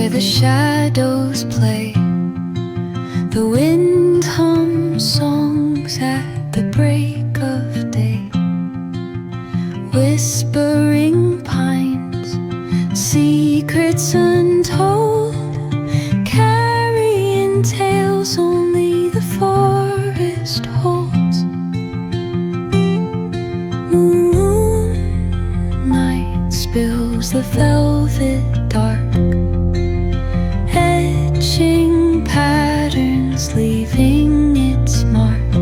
where the shadows play. The wind hums songs at the break of day. Whispering pines, secrets untold, carrying tales only the forest holds. Moonlight spills the velvet dark, etching patterns, leaving its mark.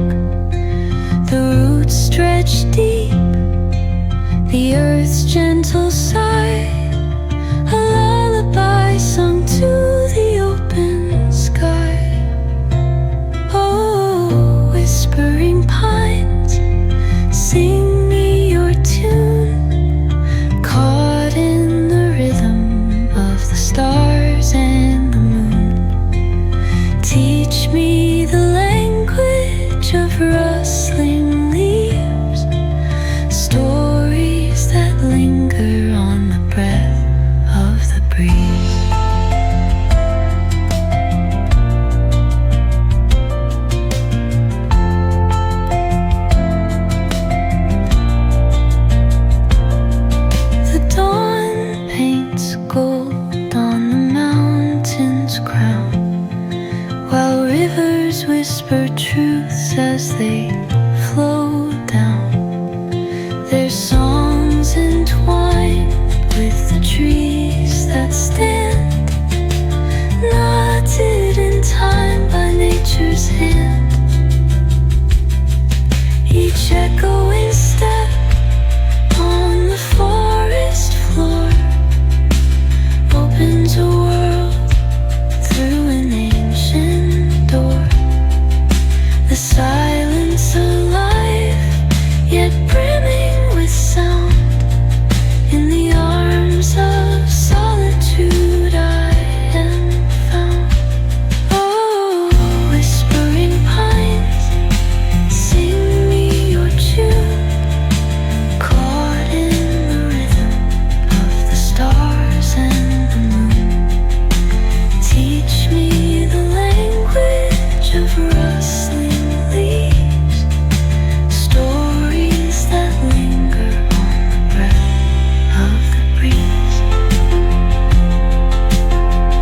The roots stretch deep, the earth's gentle sigh, a lullaby sung to the open sky. Oh, whispering pines, sing me your tune, caught in the rhythm of the stars and the moon. Teach me the language of rustling leaves, stories that linger on the breath of the breeze. The dawn paints gold on the mountain's crown, while rivers whisper truths as they flow